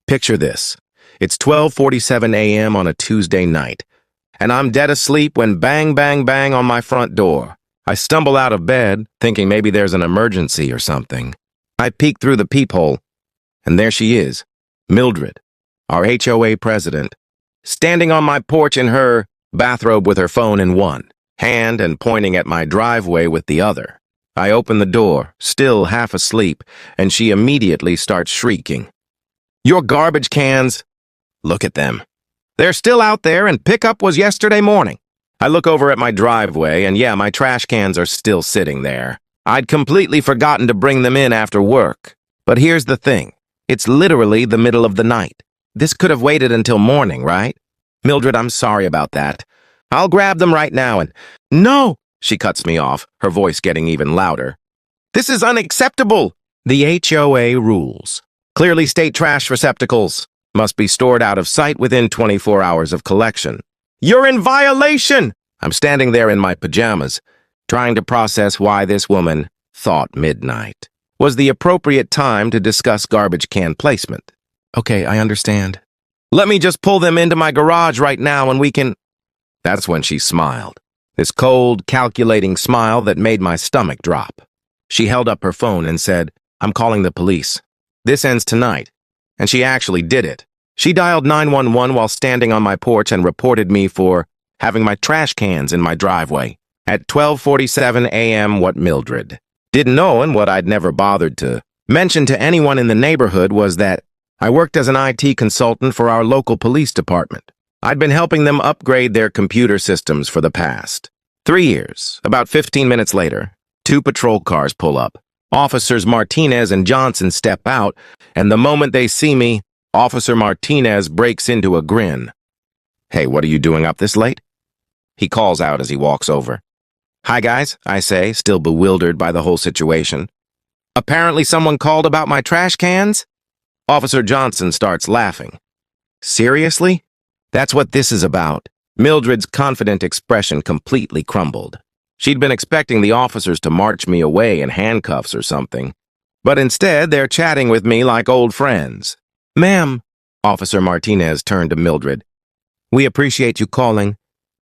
Picture this. It's 12:47 a.m. on a Tuesday night, and I'm dead asleep when bang, bang, bang on my front door. I stumble out of bed, thinking maybe there's an emergency or something. I peek through the peephole, and there she is, Mildred, our HOA president, standing on my porch in her bathrobe with her phone in one hand and pointing at my driveway with the other. I open the door, still half asleep, and she immediately starts shrieking. "Your garbage cans! Look at them. They're still out there and pickup was yesterday morning." I look over at my driveway and yeah, my trash cans are still sitting there. I'd completely forgotten to bring them in after work. But here's the thing. It's literally the middle of the night. This could have waited until morning, right? "Mildred, I'm sorry about that. I'll grab them right now and—" "No!" She cuts me off, her voice getting even louder. "This is unacceptable!" The HOA rules clearly state trash receptacles must be stored out of sight within 24 hours of collection. "You're in violation!" I'm standing there in my pajamas, trying to process why this woman thought midnight was the appropriate time to discuss garbage can placement. "Okay, I understand. Let me just pull them into my garage right now and we can—" That's when she smiled. This cold, calculating smile that made my stomach drop. She held up her phone and said, "I'm calling the police. This ends tonight." And she actually did it. She dialed 911 while standing on my porch and reported me for having my trash cans in my driveway at 12:47 a.m. What Mildred didn't know, and what I'd never bothered to mention to anyone in the neighborhood, was that I worked as an IT consultant for our local police department. I'd been helping them upgrade their computer systems for the past 3 years. About 15 minutes later, 2 patrol cars pull up. Officers Martinez and Johnson step out, and the moment they see me, Officer Martinez breaks into a grin. "Hey, what are you doing up this late?" He calls out as he walks over. "Hi, guys," I say, still bewildered by the whole situation. "Apparently someone called about my trash cans?" Officer Johnson starts laughing. "Seriously? That's what this is about." Mildred's confident expression completely crumbled. She'd been expecting the officers to march me away in handcuffs or something. But instead, they're chatting with me like old friends. "Ma'am," Officer Martinez turned to Mildred, "we appreciate you calling,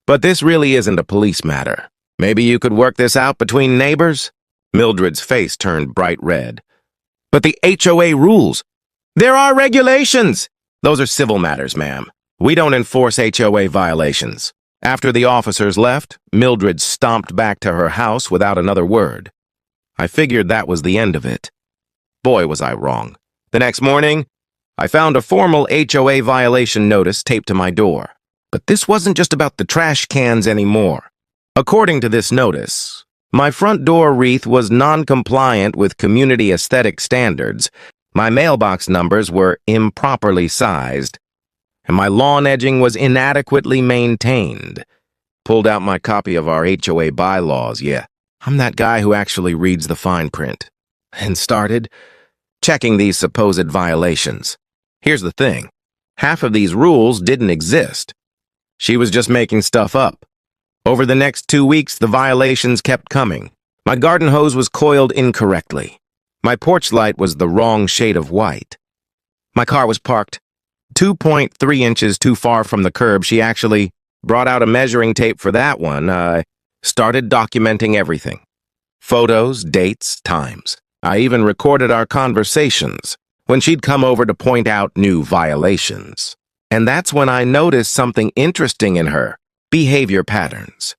but this really isn't a police matter. Maybe you could work this out between neighbors?" Mildred's face turned bright red. "But the HOA rules. There are regulations." "Those are civil matters, ma'am. We don't enforce HOA violations." After the officers left, Mildred stomped back to her house without another word. I figured that was the end of it. Boy, was I wrong. The next morning, I found a formal HOA violation notice taped to my door. But this wasn't just about the trash cans anymore. According to this notice, my front door wreath was non-compliant with community aesthetic standards, my mailbox numbers were improperly sized, and my lawn edging was inadequately maintained. Pulled out my copy of our HOA bylaws, yeah. I'm that guy who actually reads the fine print. And started checking these supposed violations. Here's the thing. Half of these rules didn't exist. She was just making stuff up. Over the next 2 weeks, the violations kept coming. My garden hose was coiled incorrectly. My porch light was the wrong shade of white. My car was parked 2.3 inches too far from the curb. She actually brought out a measuring tape for that one. I started documenting everything. Photos, dates, times. I even recorded our conversations when she'd come over to point out new violations. And that's when I noticed something interesting in her behavior patterns.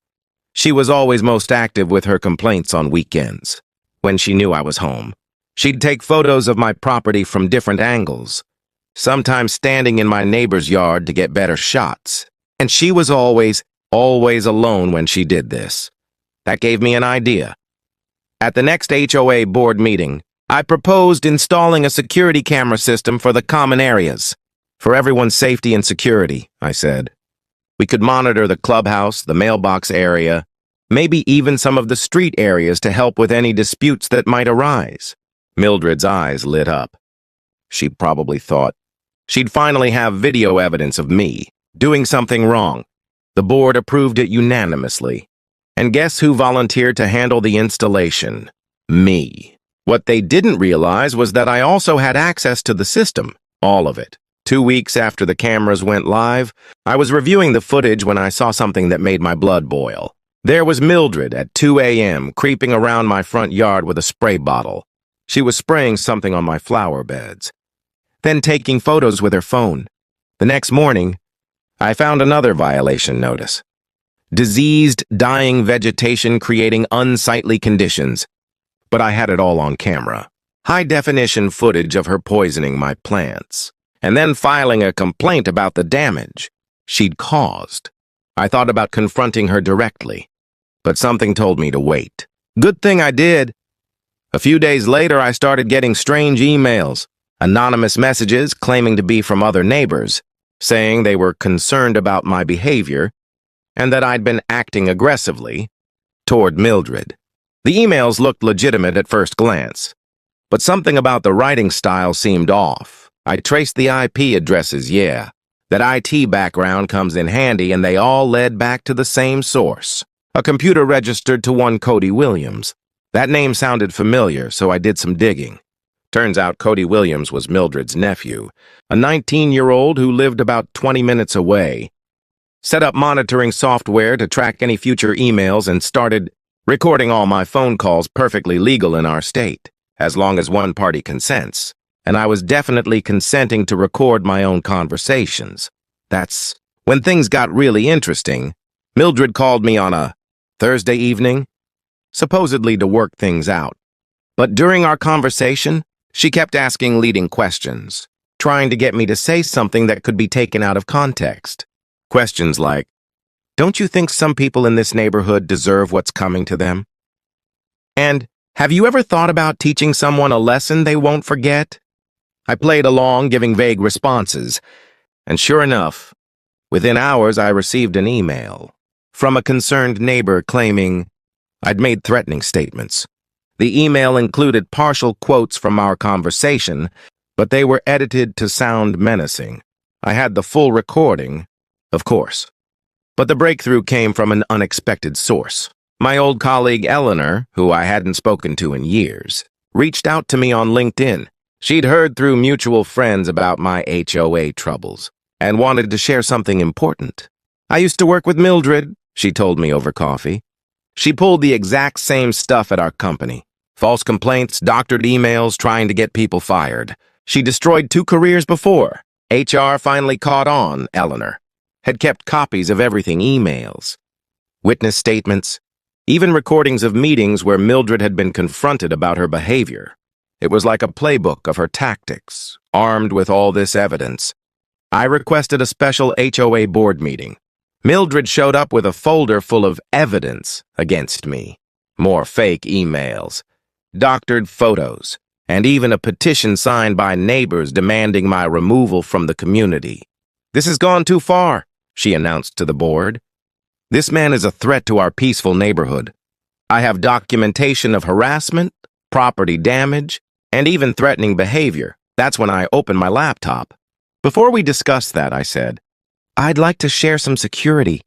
She was always most active with her complaints on weekends. When she knew I was home, she'd take photos of my property from different angles, sometimes standing in my neighbor's yard to get better shots. And she was always alone when she did this. That gave me an idea. At the next HOA board meeting, I proposed installing a security camera system for the common areas. For everyone's safety and security, I said. We could monitor the clubhouse, the mailbox area, maybe even some of the street areas to help with any disputes that might arise. Mildred's eyes lit up. She probably thought she'd finally have video evidence of me doing something wrong. The board approved it unanimously. And guess who volunteered to handle the installation? Me. What they didn't realize was that I also had access to the system, all of it. 2 weeks after the cameras went live, I was reviewing the footage when I saw something that made my blood boil. There was Mildred at 2 a.m. creeping around my front yard with a spray bottle. She was spraying something on my flower beds, then taking photos with her phone. The next morning, I found another violation notice. Diseased, dying vegetation creating unsightly conditions. But I had it all on camera. High-definition footage of her poisoning my plants, and then filing a complaint about the damage she'd caused. I thought about confronting her directly, but something told me to wait. Good thing I did. A few days later, I started getting strange emails, anonymous messages claiming to be from other neighbors, saying they were concerned about my behavior and that I'd been acting aggressively toward Mildred. The emails looked legitimate at first glance, but something about the writing style seemed off. I traced the IP addresses, yeah. That IT background comes in handy, and they all led back to the same source. A computer registered to one Cody Williams. That name sounded familiar, so I did some digging. Turns out Cody Williams was Mildred's nephew, a 19-year-old who lived about 20 minutes away. Set up monitoring software to track any future emails and started recording all my phone calls, perfectly legal in our state, as long as one party consents. And I was definitely consenting to record my own conversations. That's when things got really interesting. Mildred called me on a Thursday evening, supposedly to work things out. But during our conversation, she kept asking leading questions, trying to get me to say something that could be taken out of context. Questions like, "Don't you think some people in this neighborhood deserve what's coming to them?" And, "Have you ever thought about teaching someone a lesson they won't forget?" I played along, giving vague responses, and sure enough, within hours I received an email from a concerned neighbor claiming I'd made threatening statements. The email included partial quotes from our conversation, but they were edited to sound menacing. I had the full recording, of course. But the breakthrough came from an unexpected source. My old colleague Eleanor, who I hadn't spoken to in years, reached out to me on LinkedIn. She'd heard through mutual friends about my HOA troubles and wanted to share something important. "I used to work with Mildred," she told me over coffee. "She pulled the exact same stuff at our company. False complaints, doctored emails, trying to get people fired. She destroyed 2 careers before. HR finally caught on, Eleanor. Had kept copies of everything, emails, witness statements, even recordings of meetings where Mildred had been confronted about her behavior. It was like a playbook of her tactics, armed with all this evidence. I requested a special HOA board meeting. Mildred showed up with a folder full of evidence against me. More fake emails, doctored photos, and even a petition signed by neighbors demanding my removal from the community. "This has gone too far," she announced to the board. "This man is a threat to our peaceful neighborhood. I have documentation of harassment, property damage, and even threatening behavior." That's when I opened my laptop. "Before we discuss that," I said, "I'd like to share some security.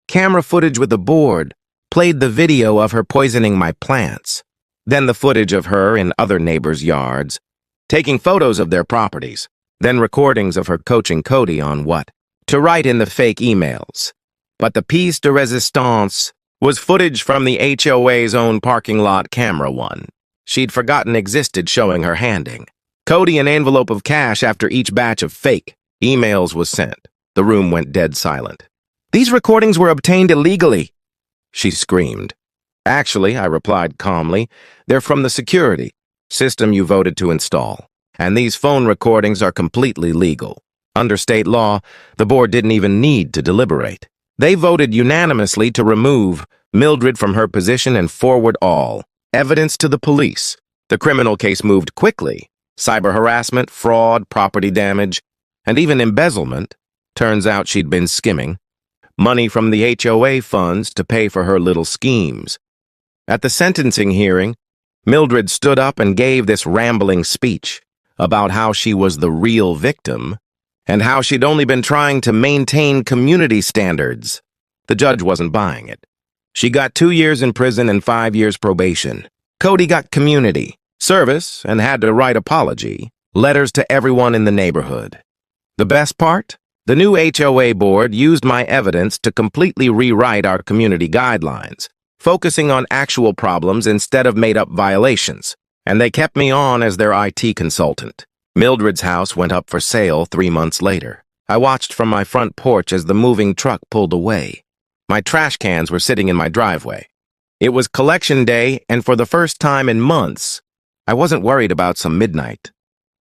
Camera footage with the board played the video of her poisoning my plants, then the footage of her in other neighbors' yards, taking photos of their properties, then recordings of her coaching Cody on what to write in the fake emails. But the piece de resistance was footage from the HOA's own parking lot camera one she'd forgotten existed, showing her handing Cody an envelope of cash after each batch of fake emails was sent." The room went dead silent. "These recordings were obtained illegally," she screamed. "Actually," I replied calmly, "they're from the security system you voted to install, and these phone recordings are completely legal. Under state law, the board didn't even need to deliberate. They voted unanimously to remove Mildred from her position and forward all evidence to the police. The criminal case moved quickly. Cyber harassment, fraud, property damage, and even embezzlement. Turns out she'd been skimming money from the HOA funds to pay for her little schemes." At the sentencing hearing, Mildred stood up and gave this rambling speech about how she was the real victim and how she'd only been trying to maintain community standards. The judge wasn't buying it. She got 2 years in prison and 5 years probation. Cody got community service and had to write apology letters to everyone in the neighborhood. The best part? The new HOA board used my evidence to completely rewrite our community guidelines, focusing on actual problems instead of made-up violations. And they kept me on as their IT consultant. Mildred's house went up for sale 3 months later. I watched from my front porch as the moving truck pulled away. My trash cans were sitting in my driveway. It was collection day, and for the first time in months, I wasn't worried about some midnight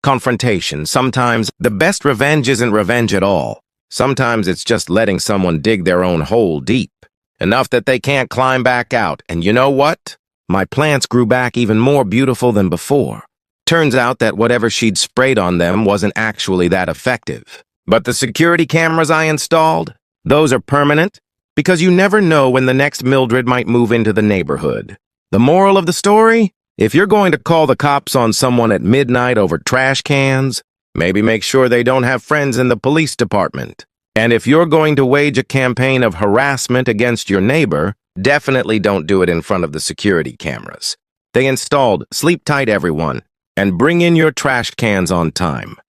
confrontation. Sometimes the best revenge isn't revenge at all. Sometimes it's just letting someone dig their own hole deep, enough that they can't climb back out. And you know what? My plants grew back even more beautiful than before. Turns out that whatever she'd sprayed on them wasn't actually that effective. But the security cameras I installed, those are permanent, because you never know when the next Mildred might move into the neighborhood. The moral of the story? If you're going to call the cops on someone at midnight over trash cans, maybe make sure they don't have friends in the police department. And if you're going to wage a campaign of harassment against your neighbor, definitely don't do it in front of the security cameras. They installed "Sleep tight, everyone," and bring in your trash cans on time.